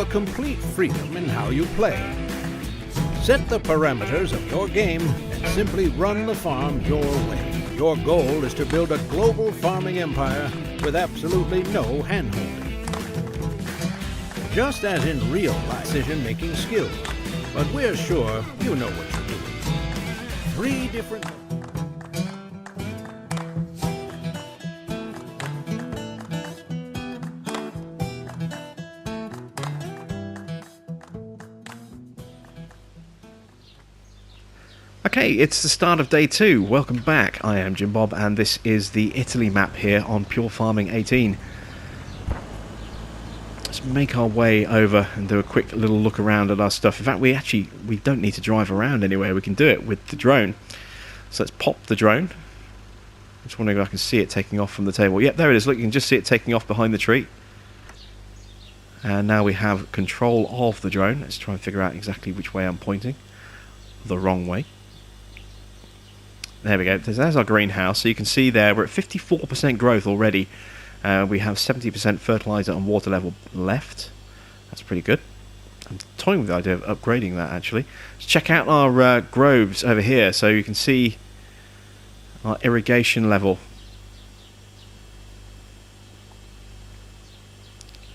complete freedom in how you play. Set the parameters of your game and simply run the farm your way. Your goal is to build a global farming empire with absolutely no handholding. Just as in real life, decision-making skills, but we're sure you know what you're doing. 3 different... Okay, it's the start of day 2. Welcome back. I am Jim Bob, and this is the Italy map here on Pure Farming 18. Let's make our way over and do a quick little look around at our stuff. In fact, we don't need to drive around anywhere. We can do it with the drone. So let's pop the drone. I'm just wondering if I can see it taking off from the table. Yep, there it is. Look, you can just see it taking off behind the tree. And now we have control of the drone. Let's try and figure out exactly which way I'm pointing. The wrong way. There we go. There's our greenhouse. So you can see there we're at 54% growth already. We have 70% fertilizer and water level left. That's pretty good. I'm toying with the idea of upgrading that actually. Let's check out our groves over here so you can see our irrigation level.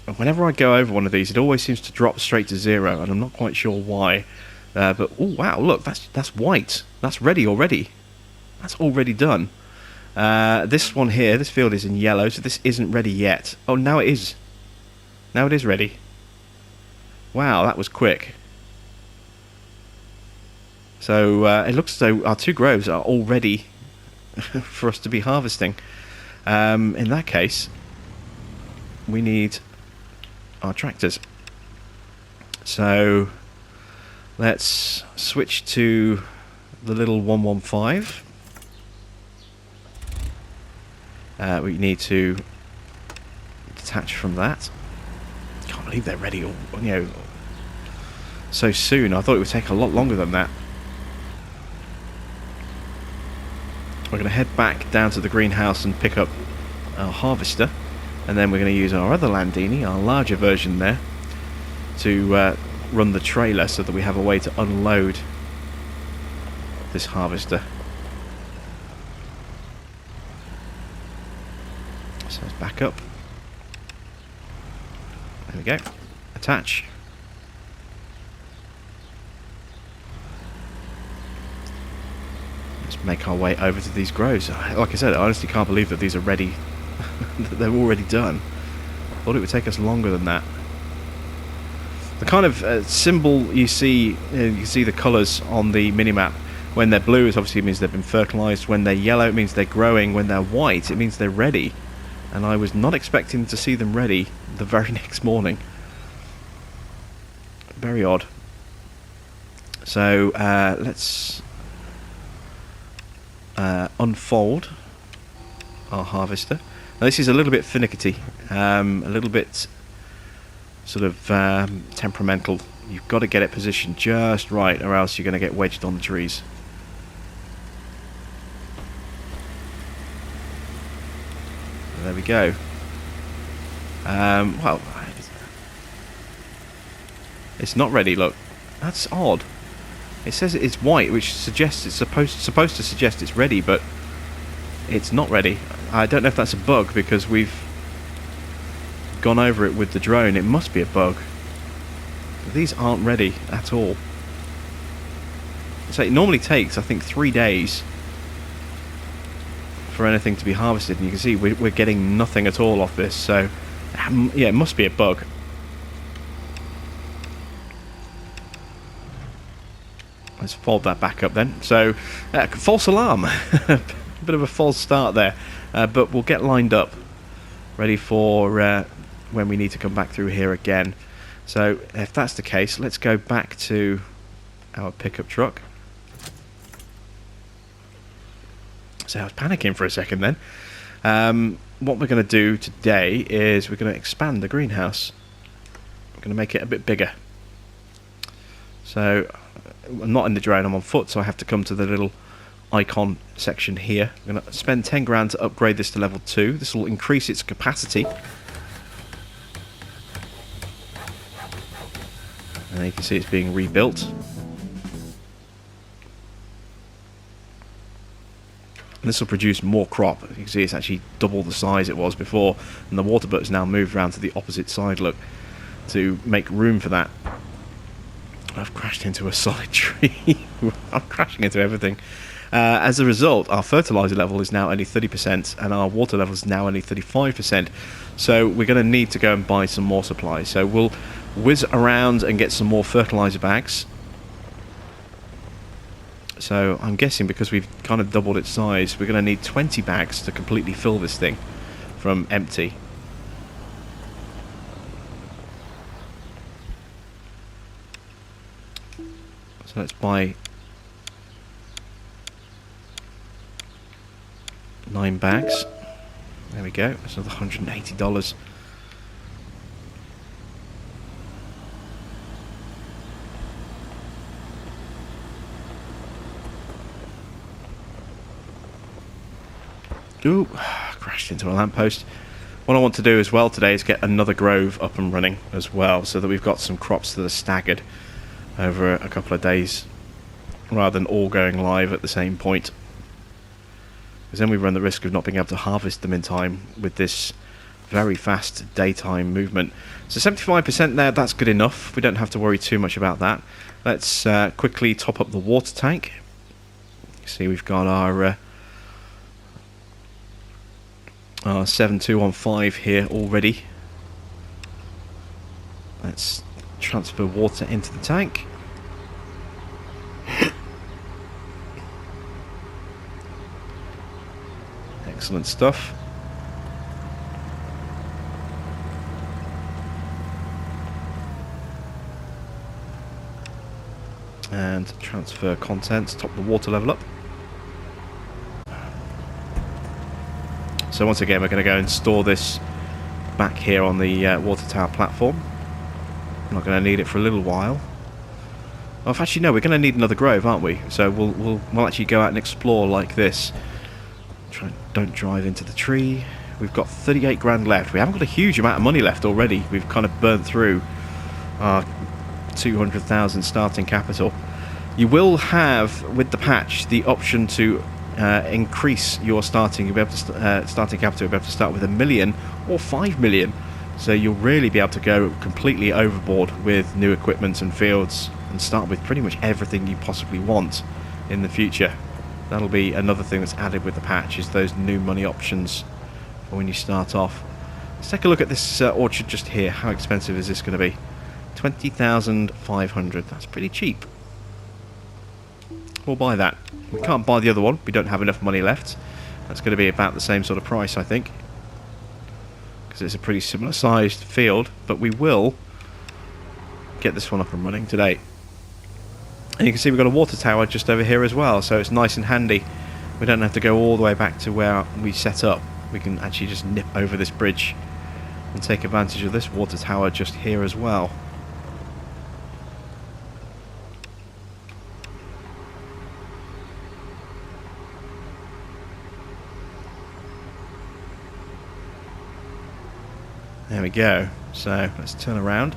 And whenever I go over one of these, it always seems to drop straight to 0, and I'm not quite sure why. But oh wow, look, that's white. That's ready already. That's already done. This one here, this field is in yellow, so this isn't ready yet. Oh, now it is. Now it is ready. Wow, that was quick. So it looks as though our 2 groves are all ready for us to be harvesting. In that case, we need our tractors. So let's switch to the little 115. We need to detach from that. Can't believe they're ready, so soon. I thought it would take a lot longer than that. We're going to head back down to the greenhouse and pick up our harvester, and then we're going to use our other Landini, our larger version there, to run the trailer so that we have a way to unload this harvester. So let's back up. There we go. Attach. Let's make our way over to these groves. Like I said, I honestly can't believe that these are ready. That they're already done. Thought it would take us longer than that. The kind of symbol you see the colours on the minimap. When they're blue, it obviously means they've been fertilised. When they're yellow, it means they're growing. When they're white, it means they're ready. And I was not expecting to see them ready the very next morning. Very odd. So let's unfold our harvester. Now this is a little bit finicky, a little bit sort of temperamental. You've got to get it positioned just right, or else you're going to get wedged on the trees. There we go. Well, it's not ready. Look, that's odd. It says it's white, which suggests it's supposed to suggest it's ready, but it's not ready. I don't know if that's a bug because we've gone over it with the drone. It must be a bug. These aren't ready at all. So it normally takes, I think, 3 days for anything to be harvested, and you can see we're getting nothing at all off this. So yeah, it must be a bug. Let's fold that back up then. So false alarm. A bit of a false start there, but we'll get lined up ready for when we need to come back through here again. So if that's the case, let's go back to our pickup truck. So I was panicking for a second then. What we're going to do today is we're going to expand the greenhouse. We're going to make it a bit bigger. So I'm not in the drone, I'm on foot, so I have to come to the little icon section here. I'm going to spend 10 grand to upgrade this to level 2. This will increase its capacity. And you can see it's being rebuilt. And this will produce more crop. You can see it's actually double the size it was before, and the water butt has now moved around to the opposite side, look, to make room for that. I've crashed into a solid tree. I'm crashing into everything. As a result, our fertilizer level is now only 30%, and our water level is now only 35%. So we're going to need to go and buy some more supplies. So we'll whiz around and get some more fertilizer bags. So I'm guessing because we've kind of doubled its size, we're going to need 20 bags to completely fill this thing from empty. So let's buy 9 bags. There we go. That's another $180. Ooh, crashed into a lamppost. What I want to do as well today is get another grove up and running as well, so that we've got some crops that are staggered over a couple of days, rather than all going live at the same point. Because then we run the risk of not being able to harvest them in time with this very fast daytime movement. So 75% there, that's good enough. We don't have to worry too much about that. Let's quickly top up the water tank. You see we've got our 7215 here already. Let's transfer water into the tank. Excellent stuff. And transfer contents, top the water level up. So once again, we're going to go and store this back here on the water tower platform. I'm not going to need it for a little while. Oh, actually, no, we're going to need another grove, aren't we? So we'll actually go out and explore like this. Don't drive into the tree. We've got 38 grand left. We haven't got a huge amount of money left already. We've kind of burnt through our 200,000 starting capital. You will have, with the patch, the option to increase your starting. You'll be able to starting capital. You'll be able to start with 1 million or 5 million. So you'll really be able to go completely overboard with new equipment and fields and start with pretty much everything you possibly want in the future. That'll be another thing that's added with the patch, is those new money options for when you start off. Let's take a look at this orchard just here. How expensive is this going to be? 20,500. That's pretty cheap. We'll buy that. We can't buy the other one. We don't have enough money left. That's going to be about the same sort of price, I think, because it's a pretty similar sized field. But we will get this one up and running today. And you can see we've got a water tower just over here as well, so it's nice and handy. We don't have to go all the way back to where we set up. We can actually just nip over this bridge and take advantage of this water tower just here as well. There we go. So let's turn around.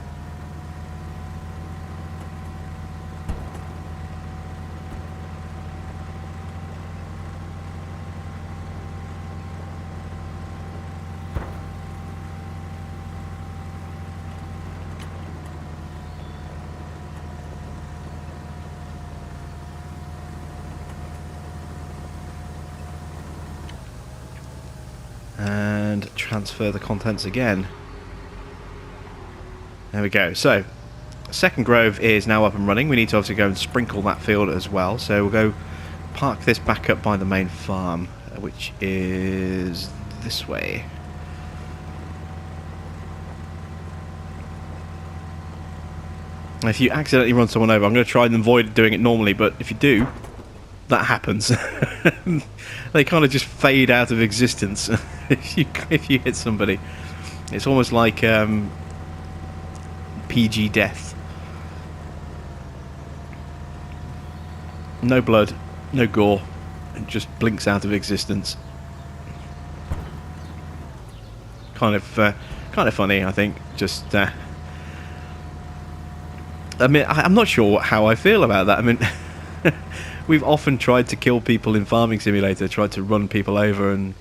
And transfer the contents again. There we go. So, second grove is now up and running. We need to obviously go and sprinkle that field as well. So we'll go park this back up by the main farm, which is this way. If you accidentally run someone over, I'm going to try and avoid doing it normally, but if you do, that happens. They kind of just fade out of existence if you hit somebody. It's almost like PG death. No blood, no gore, it just blinks out of existence. Kind of funny, I think. Just I mean, I'm not sure how I feel about that. I mean, we've often tried to kill people in Farming Simulator, tried to run people over and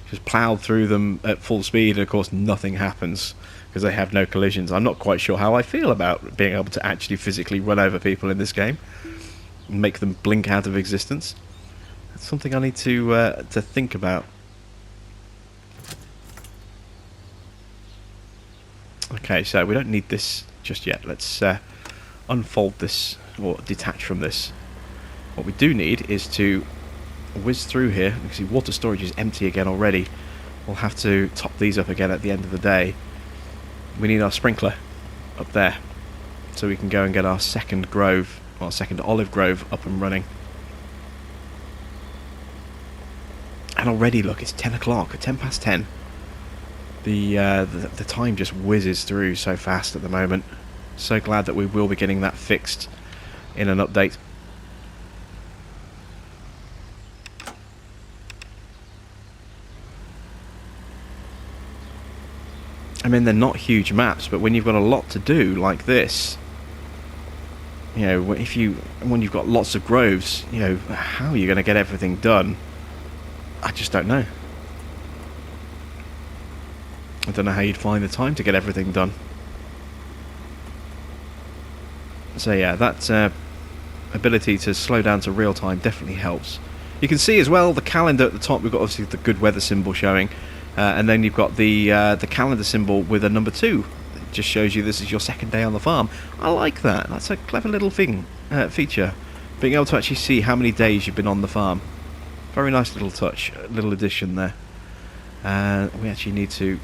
just ploughed through them at full speed, and of course nothing happens because they have no collisions. I'm not quite sure how I feel about being able to actually physically run over people in this game and make them blink out of existence. That's something I need to think about. Okay, so we don't need this just yet. Let's unfold this, or detach from this. What we do need is to whiz through here. You can see water storage is empty again already. We'll have to top these up again at the end of the day. We need our sprinkler up there, so we can go and get our second grove, or second olive grove, up and running. And already, look, it's 10 o'clock, 10 past 10. The time just whizzes through so fast at the moment. So glad that we will be getting that fixed in an update. I mean, they're not huge maps, but when you've got a lot to do like this, you know, when you've got lots of groves, you know, how are you going to get everything done? I just don't know. I don't know how you'd find the time to get everything done. So yeah, that ability to slow down to real time definitely helps. You can see as well the calendar at the top. We've got obviously the good weather symbol showing, and then you've got the calendar symbol with a number 2. It just shows you this is your second day on the farm. I like that. That's a clever little feature. Being able to actually see how many days you've been on the farm. Very nice little touch, little addition there. We actually need to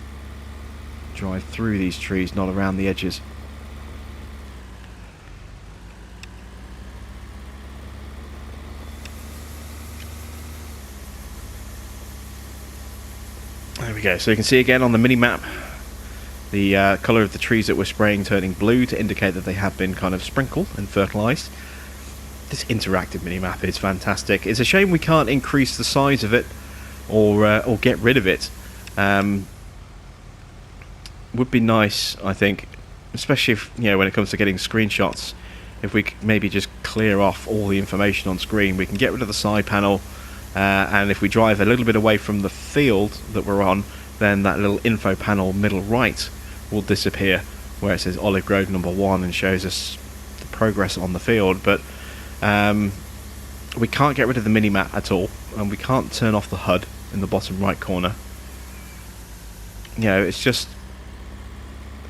drive through these trees, not around the edges. There we go. So you can see again on the mini-map the colour of the trees that we're spraying turning blue to indicate that they have been kind of sprinkled and fertilised. This interactive mini-map is fantastic. It's a shame we can't increase the size of it or get rid of it. Would be nice, I think, especially if, you know, when it comes to getting screenshots, if we could maybe just clear off all the information on screen. We can get rid of the side panel, and if we drive a little bit away from the field that we're on, then that little info panel middle right will disappear, where it says Olive Grove number 1 and shows us the progress on the field. But we can't get rid of the mini-map at all, and we can't turn off the HUD in the bottom right corner. You know, it's just,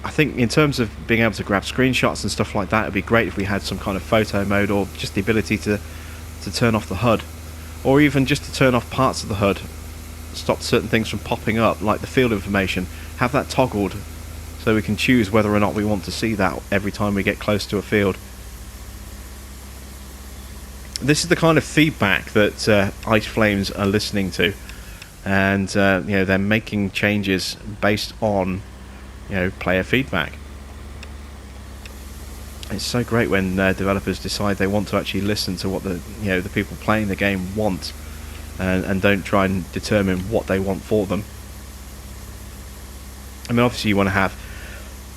I think in terms of being able to grab screenshots and stuff like that, it'd be great if we had some kind of photo mode, or just the ability to turn off the HUD, or even just to turn off parts of the HUD, stop certain things from popping up, like the field information. Have that toggled so we can choose whether or not we want to see that every time we get close to a field. This is the kind of feedback that Ice Flames are listening to, and you know, they're making changes based on, you know, player feedback. It's so great when developers decide they want to actually listen to what the people playing the game want, and don't try and determine what they want for them. I mean, obviously you want to have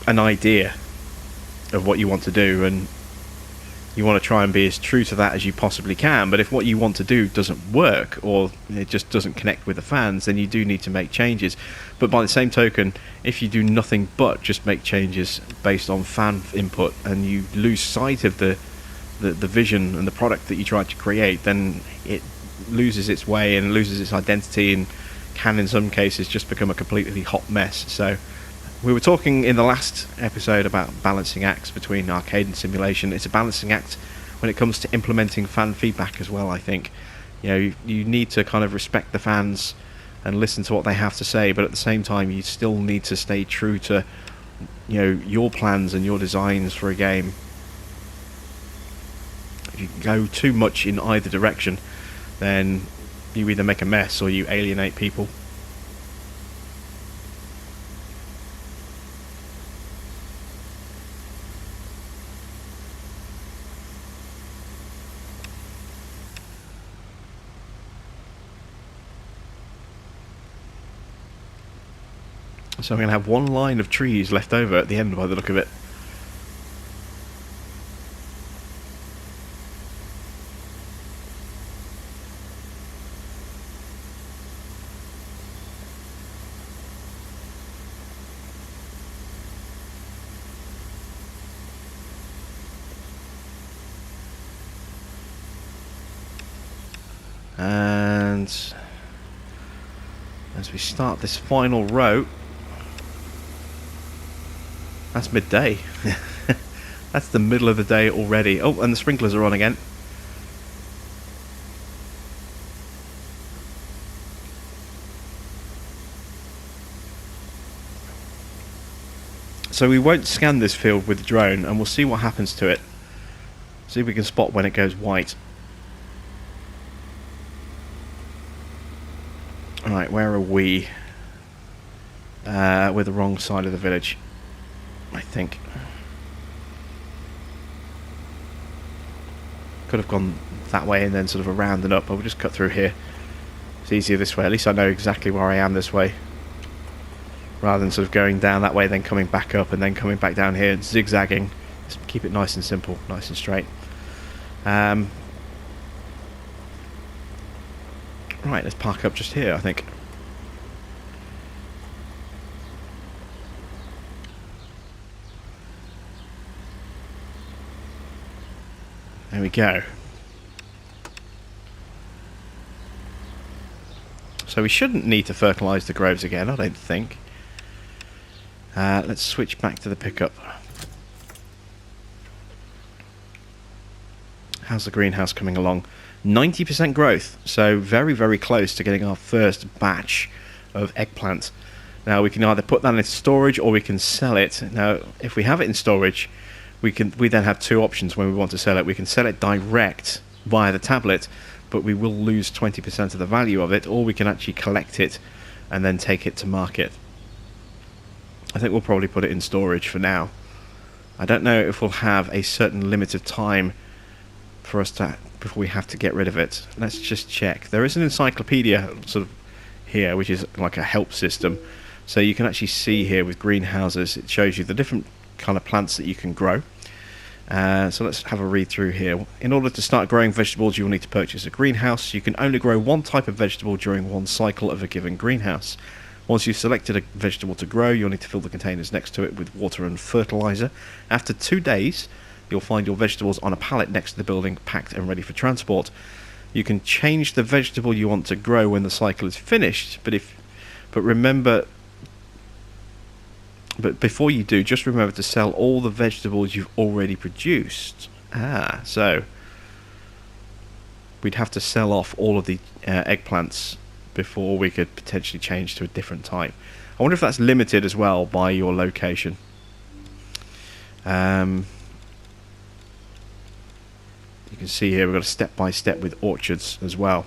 an idea of what you want to do, and you want to try and be as true to that as you possibly can. But if what you want to do doesn't work, or it just doesn't connect with the fans, then you do need to make changes. But by the same token, if you do nothing but just make changes based on fan input, and you lose sight of the vision and the product that you tried to create, then it loses its way and loses its identity, and can in some cases just become a completely hot mess. So we were talking in the last episode about balancing acts between arcade and simulation. It's a balancing act when it comes to implementing fan feedback as well, I think. You know, you need to kind of respect the fans and listen to what they have to say, but at the same time you still need to stay true to, you know, your plans and your designs for a game. If you go too much in either direction, then you either make a mess or you alienate people. So I'm going to have one line of trees left over at the end by the look of it. And as we start this final row, that's midday. That's the middle of the day already. Oh, and the sprinklers are on again. So we won't scan this field with the drone, and we'll see what happens to it. See if we can spot when it goes white. Alright, where are we? We're the wrong side of the village, I think. Could have gone that way and then sort of around and up, but we'll just cut through here. It's easier this way. At least I know exactly where I am this way, rather than sort of going down that way, then coming back up, and then coming back down here and zigzagging. Just keep it nice and simple, nice and straight. Right, let's park up just here, I think. There we go. So we shouldn't need to fertilise the groves again, I don't think. Let's switch back to the pickup. How's the greenhouse coming along? 90% growth, so very, very close to getting our first batch of eggplant. Now we can either put that into storage or we can sell it. Now if we have it in storage, we then have two options when we want to sell it. We can sell it direct via the tablet, but we will lose 20% of the value of it, or we can actually collect it and then take it to market. I think we'll probably put it in storage for now. I don't know if we'll have a certain limit of time for us to before we have to get rid of it. Let's just check. There is an encyclopedia sort of here, which is like a help system. So you can actually see here with greenhouses, it shows you the different kind of plants that you can grow. So let's have a read through here. In order to start growing vegetables, you will need to purchase a greenhouse. You can only grow one type of vegetable during one cycle of a given greenhouse. Once you've selected a vegetable to grow, you'll need to fill the containers next to it with water and fertilizer. After 2 days, you'll find your vegetables on a pallet next to the building, packed and ready for transport. You can change the vegetable you want to grow when the cycle is finished, but before you do, just remember to sell all the vegetables you've already produced. So we'd have to sell off all of the eggplants before we could potentially change to a different type. I wonder if that's limited as well by your location. You can see here we've got a step-by-step with orchards as well.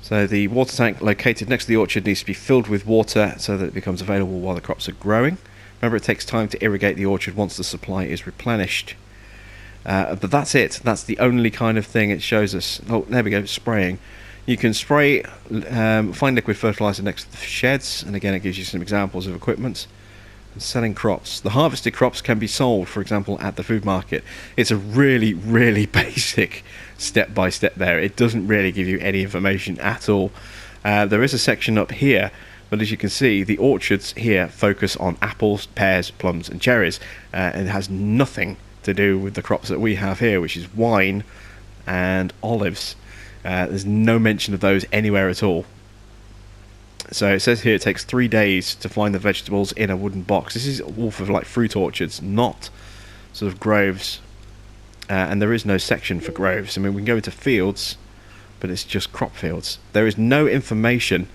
So the water tank located next to the orchard needs to be filled with water so that it becomes available while the crops are growing. Remember, it takes time to irrigate the orchard once the supply is replenished. But that's it. That's the only kind of thing it shows us. Oh, there we go, spraying. You can spray, find liquid fertilizer next to the sheds, and again it gives you some examples of equipment. And selling crops. The harvested crops can be sold, for example, at the food market. It's a really, really basic step-by-step there. It doesn't really give you any information at all. There is a section up here, but as you can see, the orchards here focus on apples, pears, plums and cherries. And it has nothing to do with the crops that we have here, which is wine and olives. There's no mention of those anywhere at all. So it says here it takes 3 days to find the vegetables in a wooden box. This is all for like fruit orchards, not sort of groves. And there is no section for groves. I mean, we can go into fields, but it's just crop fields. There is no information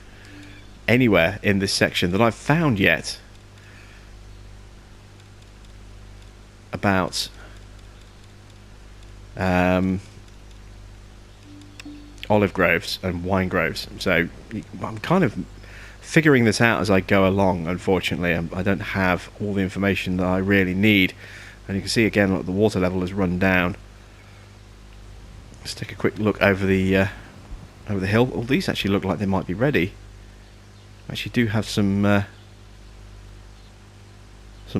anywhere in this section that I've found yet about olive groves and wine groves. So I'm kind of figuring this out as I go along. Unfortunately, I don't have all the information that I really need. And you can see again, look, the water level has run down. Let's take a quick look over the hill. All these actually look like they might be ready. Actually do have some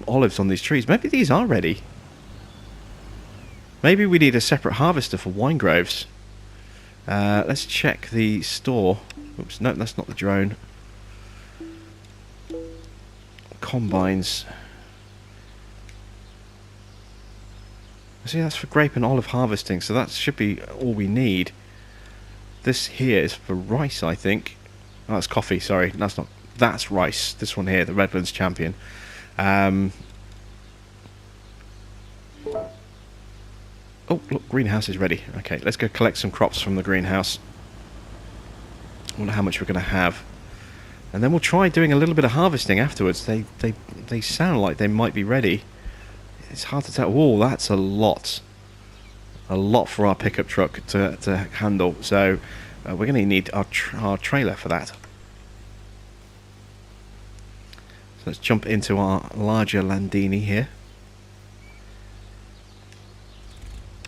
olives on these trees. Maybe these are ready. Maybe we need a separate harvester for wine groves. Let's check the store. Oops, no, that's not the drone. Combines. See, that's for grape and olive harvesting, so that should be all we need. This here is for rice, I think. Oh, that's coffee, sorry. That's not... That's rice. This one here, the Redlands Champion. Oh, look, greenhouse is ready. Okay, let's go collect some crops from the greenhouse. I wonder how much we're going to have. And then we'll try doing a little bit of harvesting afterwards. They sound like they might be ready. It's hard to tell. Whoa, that's a lot. A lot for our pickup truck to handle. So we're going to need our trailer for that. So let's jump into our larger Landini here.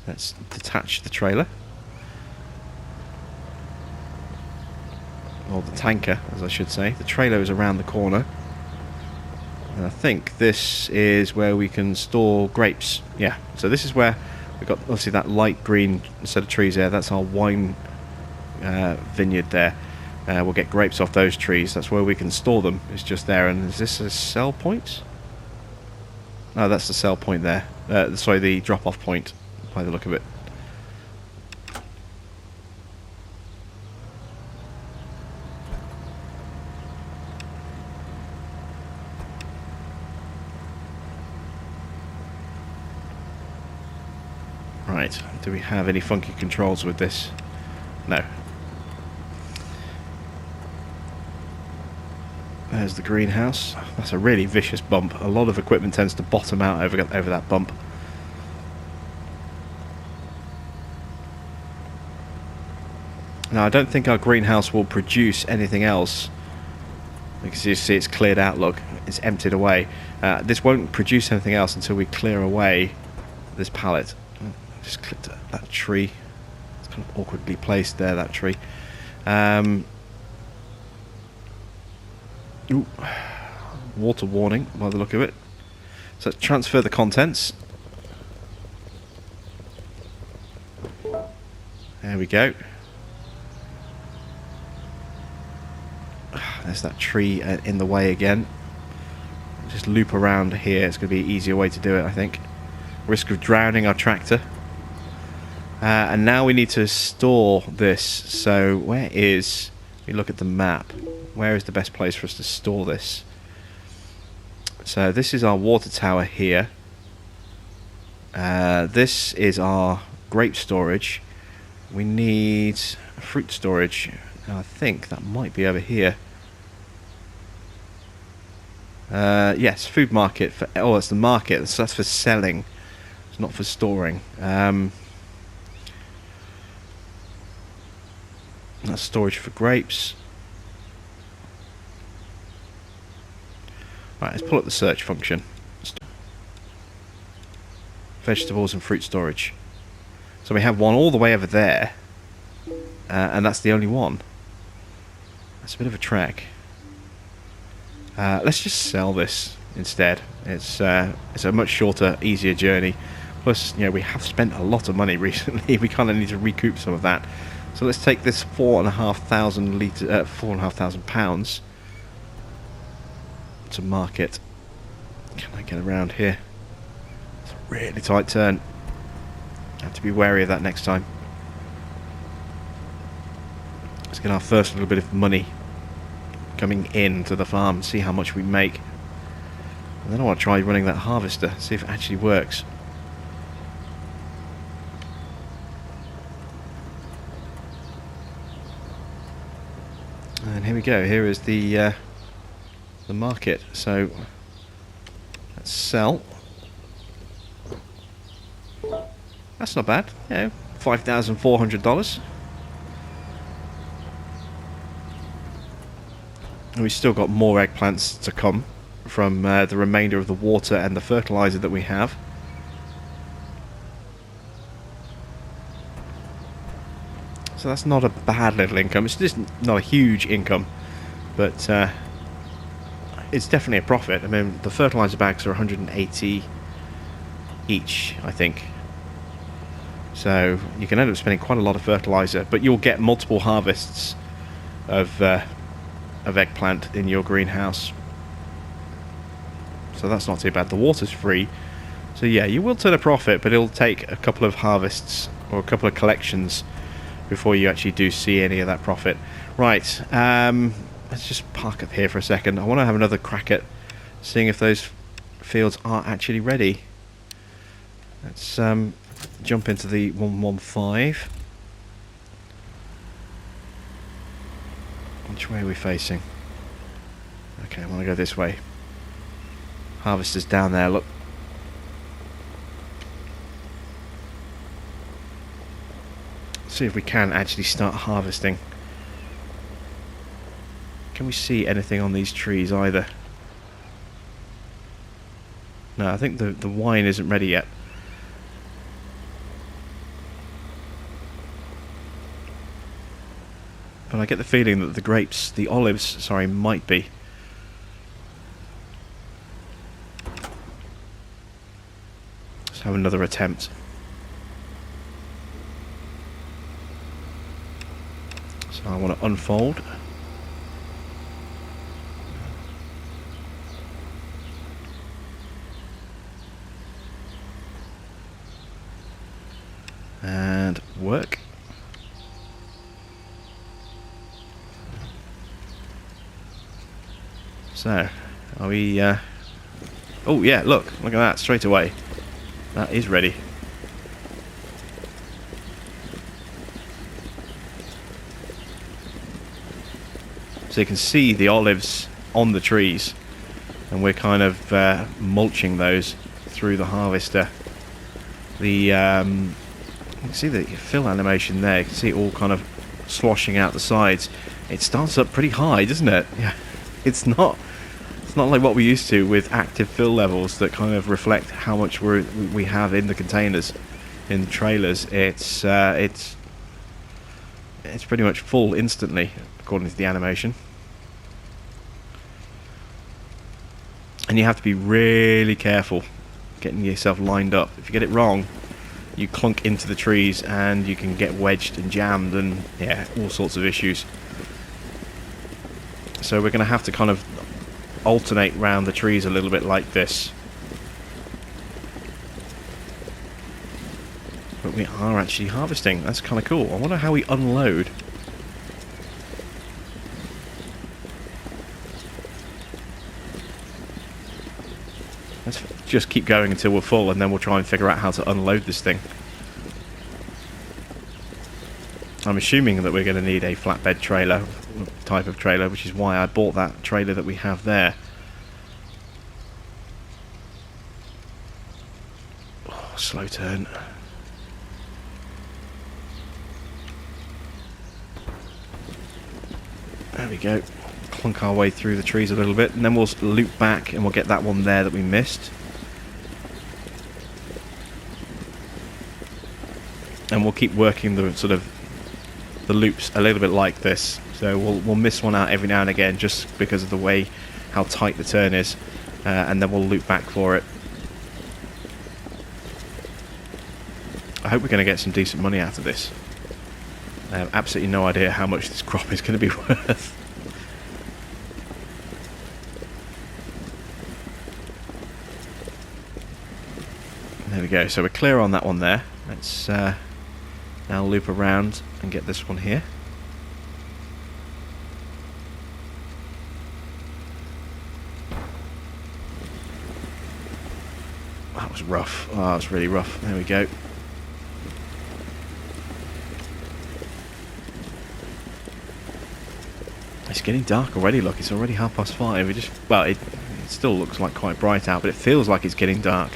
Let's detach the trailer. Or the tanker, as I should say. The trailer is around the corner. And I think this is where we can store grapes. Yeah, so this is where we've got obviously that light green set of trees there. That's our wine vineyard there. We'll get grapes off those trees. That's where we can store them. It's just there. And is this a sell point? No, that's the sell point there. Sorry, the drop-off point, by the look of it. Right, do we have any funky controls with this? No. There's the greenhouse. That's a really vicious bump. A lot of equipment tends to bottom out over that bump. Now, I don't think our greenhouse will produce anything else. Because you see it's cleared out, look. It's emptied away. This won't produce anything else until we clear away this pallet. Just clicked that tree. It's kind of awkwardly placed there, that tree. Ooh, water warning by the look of it. So let's transfer the contents. There we go. There's that tree in the way again. Just loop around here. It's going to be an easier way to do it, I think. Risk of drowning our tractor. And now we need to store this. So where is... We look at the map. Where is the best place for us to store this? So this is our water tower here. This is our grape storage. We need fruit storage. Now I think that might be over here. Yes, food market. Oh, that's the market. So that's for selling. It's not for storing. That's storage for grapes. Right, let's pull up the search function. Vegetables and fruit storage. So we have one all the way over there. And that's the only one. That's a bit of a trek. Let's just sell this instead. It's a much shorter, easier journey. Plus, you know, we have spent a lot of money recently. We kind of need to recoup some of that. So let's take this 4,500 pounds to market. Can I get around here? It's a really tight turn. I have to be wary of that next time. Let's get our first little bit of money coming in to the farm, see how much we make. And then I want to try running that harvester, see if it actually works. And here we go. Here is the market. So let's sell. That's not bad. You know, $5,400. And we've still got more eggplants to come from the remainder of the water and the fertilizer that we have. So that's not a bad little income. It's just not a huge income, but it's definitely a profit. I mean, the fertilizer bags are 180 each, I think. So you can end up spending quite a lot of fertilizer, but you'll get multiple harvests of eggplant in your greenhouse. So that's not too bad. The water's free, So yeah, you will turn a profit, but it'll take a couple of harvests or a couple of collections before you actually do see any of that profit. Right, let's just park up here for a second. I want to have another crack at seeing if those fields are actually ready. Let's jump into the 115. Which way are we facing? Okay, I want to go this way. Harvester's down there, look. See if we can actually start harvesting. Can we see anything on these trees either? No, I think the wine isn't ready yet. But I get the feeling that the olives, sorry, might be. Let's have another attempt. So I want to unfold. And work. So, are we... oh yeah, look at that, straight away. That is ready. So you can see the olives on the trees, and we're kind of mulching those through the harvester. The you can see the fill animation there. You can see it all kind of sloshing out the sides. It starts up pretty high, doesn't it? Yeah, it's not like what we used to with active fill levels that kind of reflect how much we have in the containers, in the trailers. It's pretty much full instantly, according to the animation. And you have to be really careful getting yourself lined up. If you get it wrong, you clunk into the trees and you can get wedged and jammed and yeah, all sorts of issues. So we're going to have to kind of alternate round the trees a little bit like this. But we are actually harvesting. That's kind of cool. I wonder how we unload. Let's just keep going until we're full, and then we'll try and figure out how to unload this thing. I'm assuming that we're going to need a flatbed trailer type of trailer, which is why I bought that trailer that we have there. Oh, slow turn. There we go. Clunk our way through the trees a little bit, and then we'll loop back and we'll get that one there that we missed. And we'll keep working the sort of the loops a little bit like this. So we'll miss one out every now and again just because of the way how tight the turn is, and then we'll loop back for it. I hope we're going to get some decent money out of this. I have absolutely no idea how much this crop is going to be worth. There we go, so we're clear on that one there. Let's now loop around and get this one here. That was rough. Oh, that was really rough. There we go. It's getting dark already, look. It's already 5:30. Well, it still looks like quite bright out, but it feels like it's getting dark.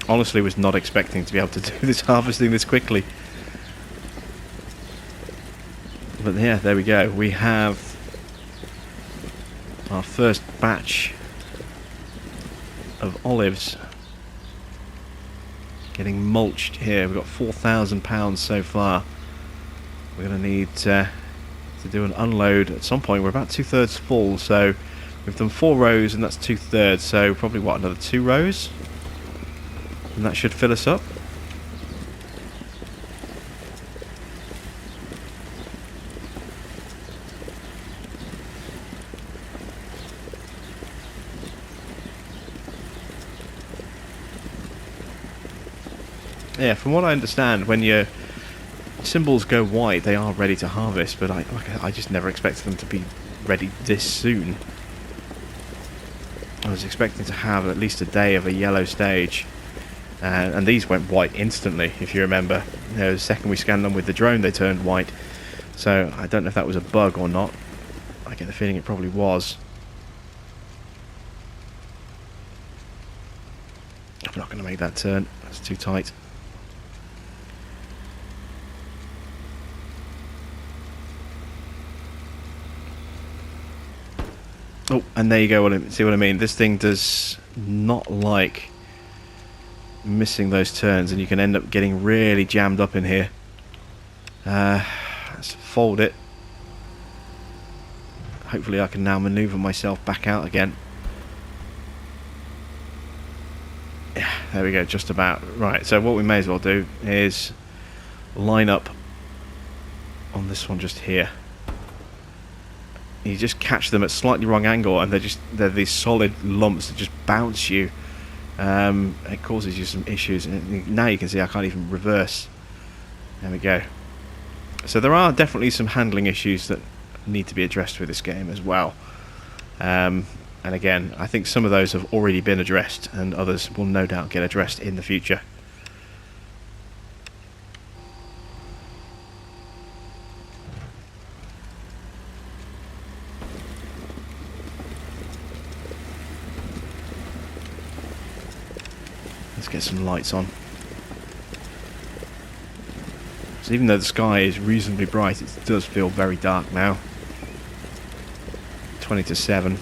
Honestly, was not expecting to be able to do this harvesting this quickly. But yeah, there we go. We have our first batch of olives getting mulched here. We've got £4,000 so far. We're going to need to do an unload at some point. We're about 2/3 full, so we've done 4 rows and that's 2/3, so probably what, another 2 rows? And that should fill us up. Yeah, from what I understand, when your symbols go white, they are ready to harvest, but I just never expected them to be ready this soon. I was expecting to have at least a day of a yellow stage, and these went white instantly, if you remember. You know, the second we scanned them with the drone, they turned white. So I don't know if that was a bug or not. I get the feeling it probably was. I'm not going to make that turn, that's too tight. Oh, and there you go, see what I mean? This thing does not like missing those turns, and you can end up getting really jammed up in here. Let's fold it. Hopefully I can now maneuver myself back out again. Yeah, there we go, just about. Right, so what we may as well do is line up on this one just here. You just catch them at slightly wrong angle, and they're these solid lumps that just bounce you. It causes you some issues, and now you can see I can't even reverse. There we go. So there are definitely some handling issues that need to be addressed with this game as well. And again, I think some of those have already been addressed, and others will no doubt get addressed in the future. Let's get some lights on. So even though the sky is reasonably bright, it does feel very dark now. 20 to 7.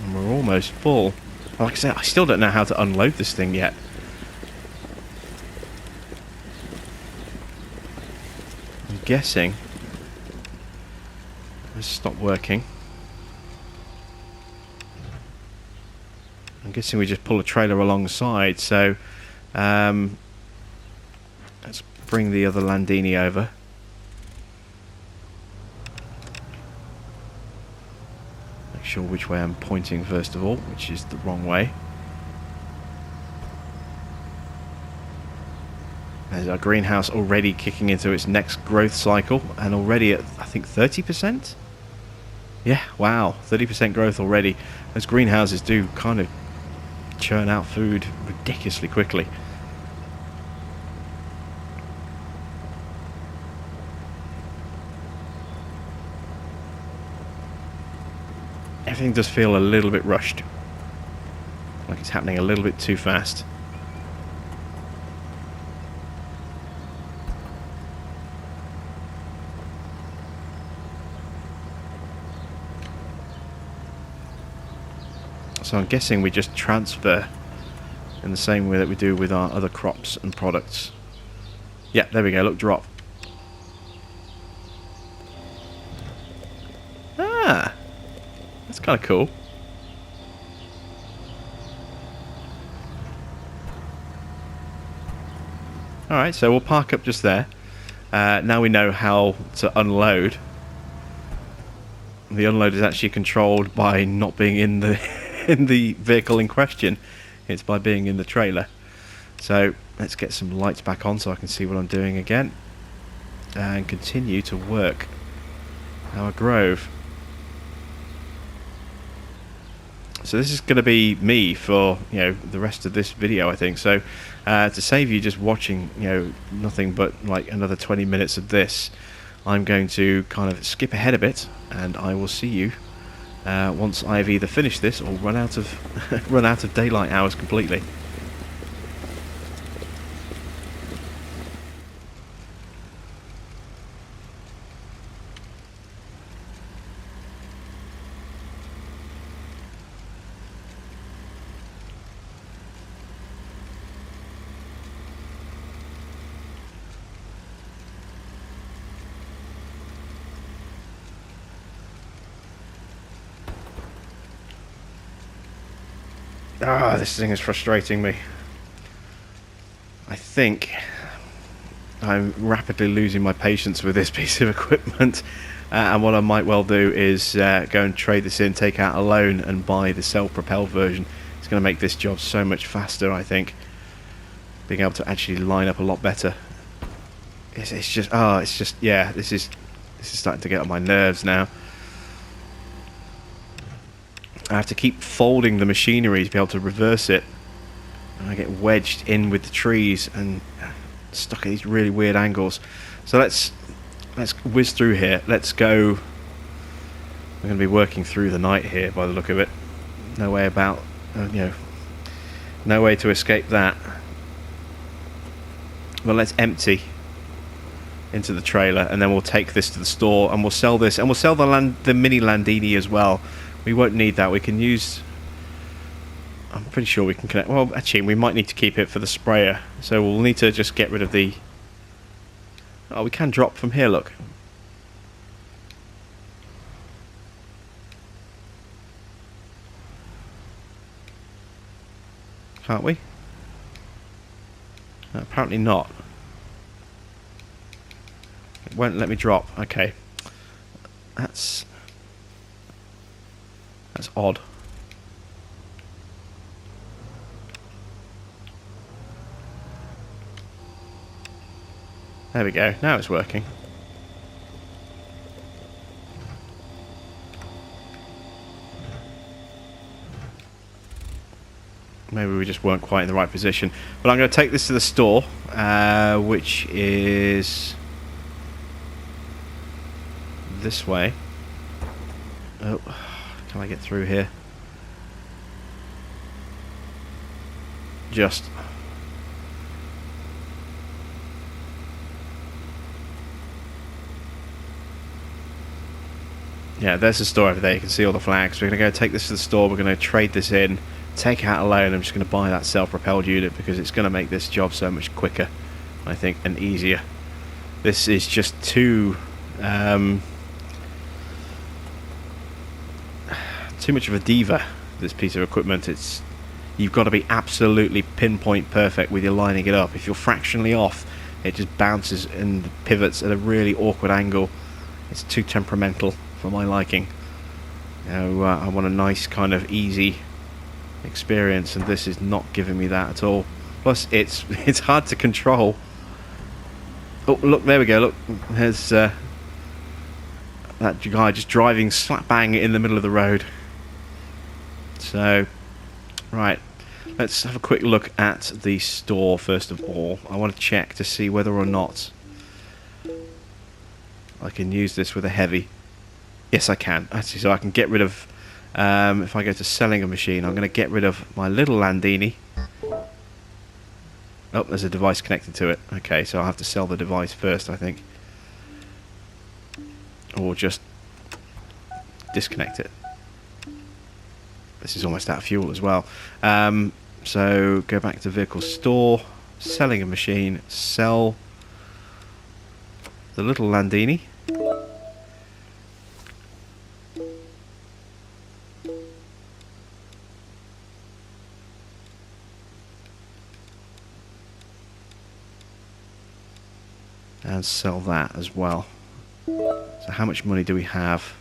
And we're almost full. Like I said, I still don't know how to unload this thing yet. Guessing. Let's stop working. I'm guessing we just pull a trailer alongside, so let's bring the other Landini over. Make sure which way I'm pointing first of all, which is the wrong way. There's our greenhouse already kicking into its next growth cycle, and already at, I think, 30%? Yeah, wow, 30% growth already. Those greenhouses do kind of churn out food ridiculously quickly. Everything does feel a little bit rushed. Like it's happening a little bit too fast. So I'm guessing we just transfer in the same way that we do with our other crops and products. Yeah, there we go, look, drop. Ah, that's kind of cool. Alright, so we'll park up just there. Now we know how to unload. The unload is actually controlled by not being in the in the vehicle in question. It's by being in the trailer. So let's get some lights back on so I can see what I'm doing again, and continue to work our grove. So this is going to be me for, you know, the rest of this video, I think. So to save you just watching, you know, nothing but like another 20 minutes of this, I'm going to kind of skip ahead a bit, and I will see you once I've either finished this or run out of daylight hours completely. Ah, this thing is frustrating me. I think I'm rapidly losing my patience with this piece of equipment. And what I might well do is go and trade this in, take out a loan, and buy the self-propelled version. It's going to make this job so much faster, I think. Being able to actually line up a lot better. It's just, yeah, this is starting to get on my nerves now. I have to keep folding the machinery to be able to reverse it. And I get wedged in with the trees and stuck at these really weird angles. So let's whiz through here. Let's go. We're going to be working through the night here by the look of it. No way about, no way to escape that. Well, let's empty into the trailer, and then we'll take this to the store, and we'll sell this, and we'll sell the mini Landini as well. We won't need that. We can use. I'm pretty sure we can connect. Well, actually, we might need to keep it for the sprayer, so we'll need to just get rid of the. Oh, we can drop from here, look. Can't we? No, apparently not. It won't let me drop. Okay. That's odd. There we go. Now it's working. Maybe we just weren't quite in the right position. But I'm going to take this to the store, which is this way. Oh, can I get through here? Just. Yeah, there's the store over there. You can see all the flags. We're going to go take this to the store. We're going to trade this in, take out a loan. I'm just going to buy that self-propelled unit because it's going to make this job so much quicker, I think, and easier. This is just too much of a diva, this piece of equipment. You've got to be absolutely pinpoint perfect with your lining it up. If you're fractionally off, it just bounces and pivots at a really awkward angle. It's too temperamental for my liking. I want a nice kind of easy experience, and this is not giving me that at all. Plus it's hard to control. Oh look, there we go, look, there's that guy just driving slap bang in the middle of the road. So right, let's have a quick look at the store first of all. I want to check to see whether or not I can use this with a heavy. Yes, I can. Actually, so I can get rid of. If I go to selling a machine, I'm going to get rid of my little Landini. Oh, there's a device connected to it. Okay, so I'll have to sell the device first, I think. Or just disconnect it. This is almost out of fuel as well. So go back to vehicle store, selling a machine, sell the little Landini. And sell that as well. So how much money do we have?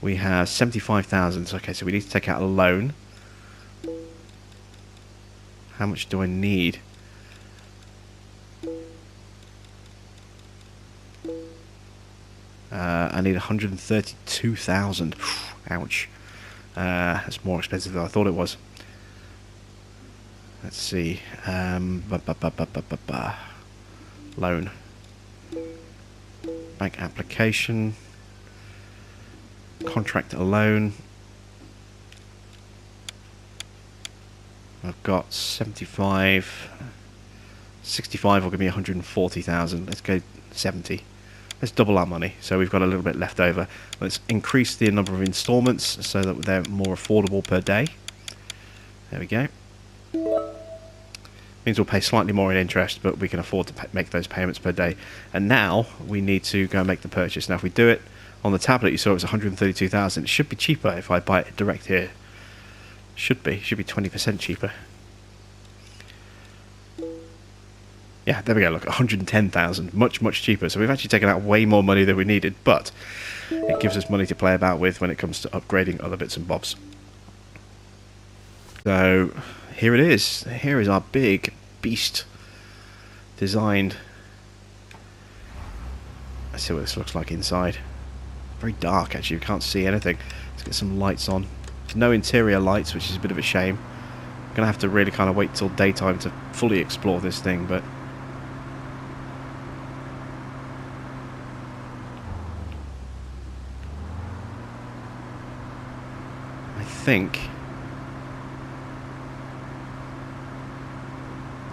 We have 75,000. Okay, so we need to take out a loan. How much do I need? I need 132,000. Ouch. That's more expensive than I thought it was. Let's see. Loan. Bank application. Contract a loan. I've got 75. 65 will give me 140,000. Let's go 70. Let's double our money, so we've got a little bit left over. Let's increase the number of installments so that they're more affordable per day. There we go. Means we'll pay slightly more in interest, but we can afford to make those payments per day. And now we need to go and make the purchase. Now if we do it on the tablet, you saw it was 132,000. It should be cheaper if I buy it direct here. Should be 20% cheaper. Yeah, there we go, look, 110,000, much cheaper. So we've actually taken out way more money than we needed, but it gives us money to play about with when it comes to upgrading other bits and bobs. So here it is. Here is our big beast designed. Let's see what this looks like inside. Very dark, actually, you can't see anything. Let's get some lights on. There's no interior lights, which is a bit of a shame. I'm gonna have to really kind of wait till daytime to fully explore this thing, but I think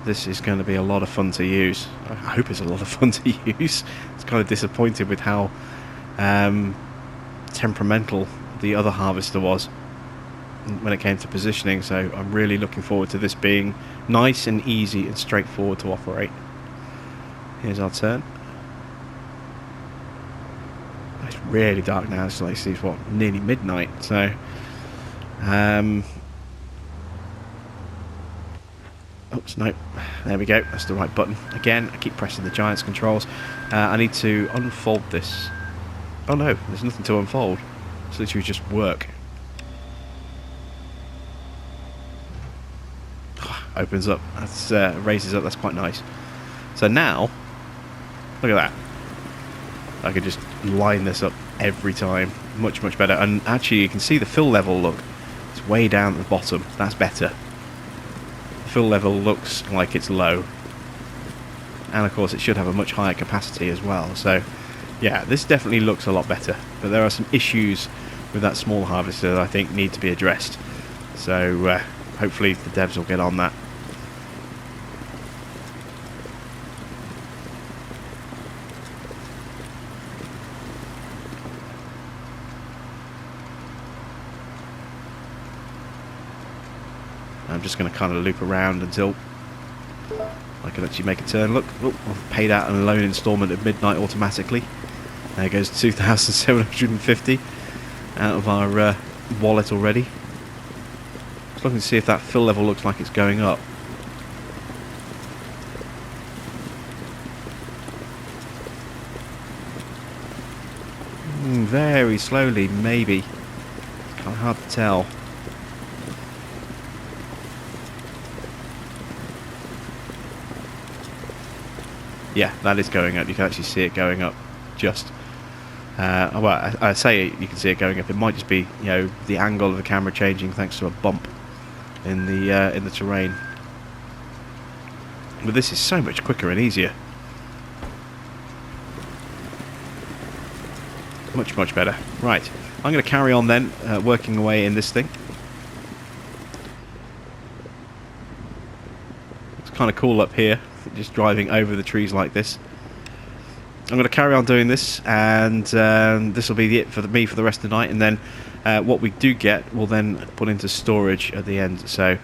this is going to be a lot of fun to use. I hope it's a lot of fun to use. It's kind of disappointed with how temperamental the other harvester was when it came to positioning, so I'm really looking forward to this being nice and easy and straightforward to operate. Here's our turn. It's really dark now. It's like, it's what, nearly midnight, so oops, no, there we go, that's the right button. Again, I keep pressing the Giants controls. I need to unfold this. Oh no, there's nothing to unfold. It's literally just work. Opens up, that's raises up, that's quite nice. So now, look at that. I could just line this up every time, much better. And actually you can see the fill level, look, it's way down at the bottom, that's better. Fill level looks like it's low, and of course it should have a much higher capacity as well, so yeah, this definitely looks a lot better, but there are some issues with that small harvester that I think need to be addressed, so hopefully the devs will get on that. I'm just going to kind of loop around until I can actually make a turn. Look, I've paid out an loan instalment at midnight automatically. There goes 2,750 out of our wallet already. Just looking to see if that fill level looks like it's going up. Very slowly, maybe. It's kind of hard to tell. Yeah, that is going up. You can actually see it going up. Just, well, I say you can see it going up. It might just be, you know, the angle of the camera changing thanks to a bump in the terrain. But this is so much quicker and easier. Much better. Right, I'm going to carry on then, working away in this thing. It's kind of cool up here, just driving over the trees like this. I'm going to carry on doing this, and this will be it for me for the rest of the night, and then what we do get we'll then put into storage at the end. So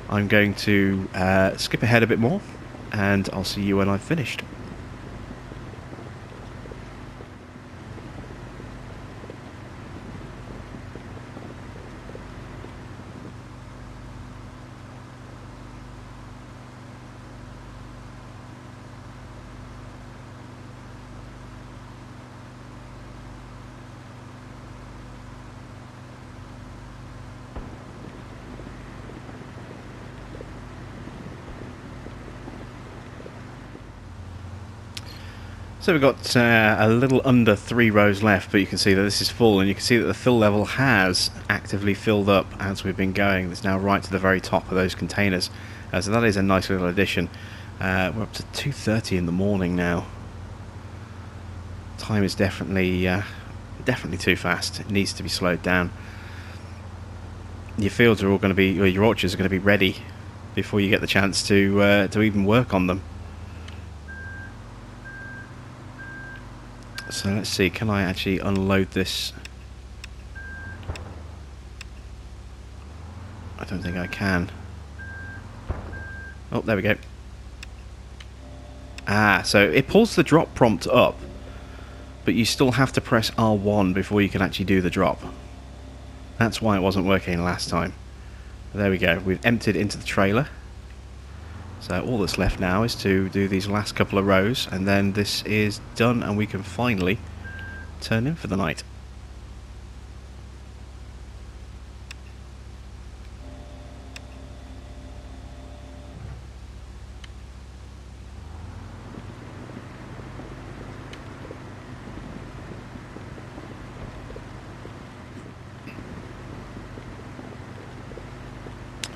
I'm going to skip ahead a bit more, and I'll see you when I've finished. So we've got a little under 3 rows left, but you can see that this is full, and you can see that the fill level has actively filled up as we've been going. It's now right to the very top of those containers, so that is a nice little addition. We're up to 2:30 in the morning now. Time is definitely too fast. It needs to be slowed down. Your fields are all going to be, or your orchards are going to be ready before you get the chance to even work on them. So let's see, can I actually unload this? I don't think I can. Oh, there we go. Ah, so it pulls the drop prompt up, but you still have to press R1 before you can actually do the drop. That's why it wasn't working last time. There we go, we've emptied into the trailer. So all that's left now is to do these last couple of rows, and then this is done and we can finally turn in for the night.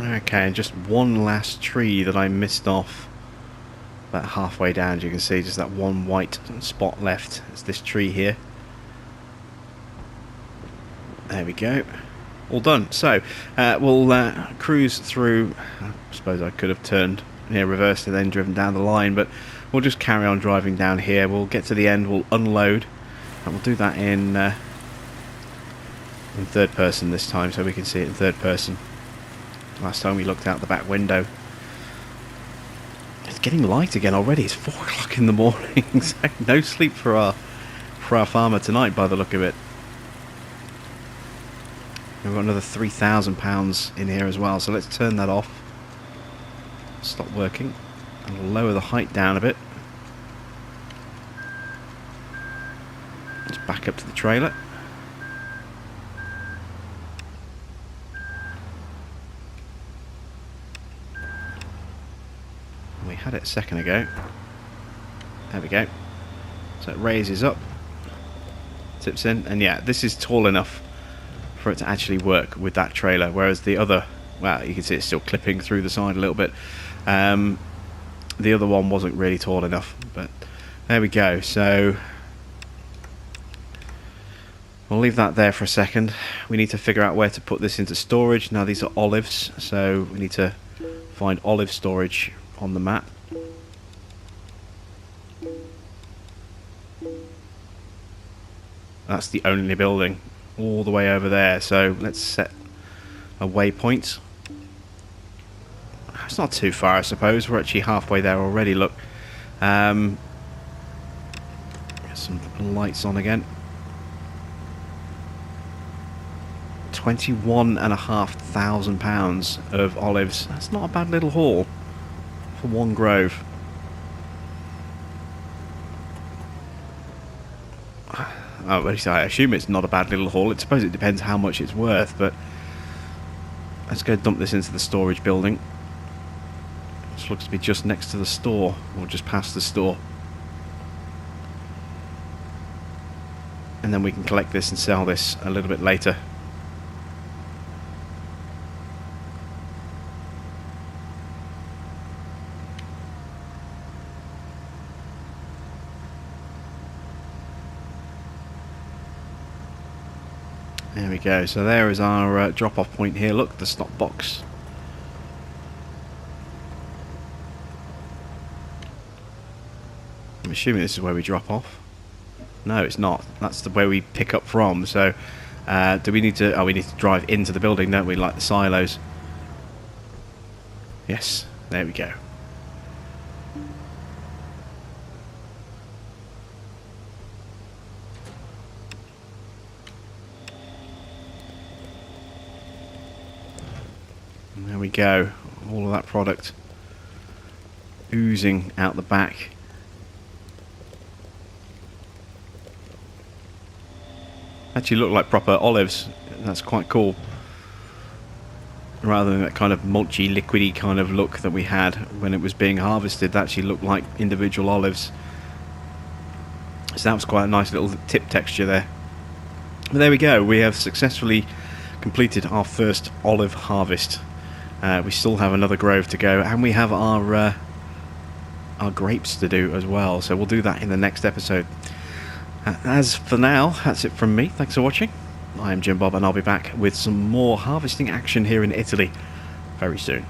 Okay, and just one last tree that I missed off about halfway down. As you can see, just that one white spot left. It's this tree here. There we go. All done. So we'll cruise through. I suppose I could have turned here, reversed and then driven down the line, but we'll just carry on driving down here. We'll get to the end, we'll unload, and we'll do that in third person this time, so we can see it in third person. Last time we looked out the back window. It's getting light again already. It's 4 o'clock in the morning. So no sleep for our farmer tonight, by the look of it. We've got another £3,000 in here as well, so let's turn that off. Stop working, and we'll lower the height down a bit. Let's back up to the trailer. We had it a second ago. There we go. So it raises up, tips in, and yeah, this is tall enough for it to actually work with that trailer, whereas the other, well, you can see it's still clipping through the side a little bit. The other one wasn't really tall enough, but there we go. So we'll leave that there for a second. We need to figure out where to put this into storage. Now these are olives, so we need to find olive storage on the map. That's the only building all the way over there, so let's set a waypoint. It's not too far, I suppose. We're actually halfway there already. Look, get some lights on again. 21,500 pounds of olives. That's not a bad little haul for one grove. Oh, I assume it's not a bad little haul. I suppose it depends how much it's worth, but let's go dump this into the storage building. This looks to be just next to the store, or just past the store. And then we can collect this and sell this a little bit later. There we go, so there is our drop-off point here. Look, the stop box. I'm assuming this is where we drop off. No, it's not. That's where we pick up from. So, do we need to... Oh, we need to drive into the building, don't we? Like the silos. Yes, there we go. And there we go. All of that product oozing out the back. Actually look like proper olives. That's quite cool. Rather than that kind of mulchy, liquidy kind of look that we had when it was being harvested, that actually looked like individual olives. So that was quite a nice little tip texture there. But there we go. We have successfully completed our first olive harvest. We still have another grove to go, and we have our grapes to do as well. So we'll do that in the next episode. As for now, that's it from me. Thanks for watching. I am Jim Bob, and I'll be back with some more harvesting action here in Italy very soon.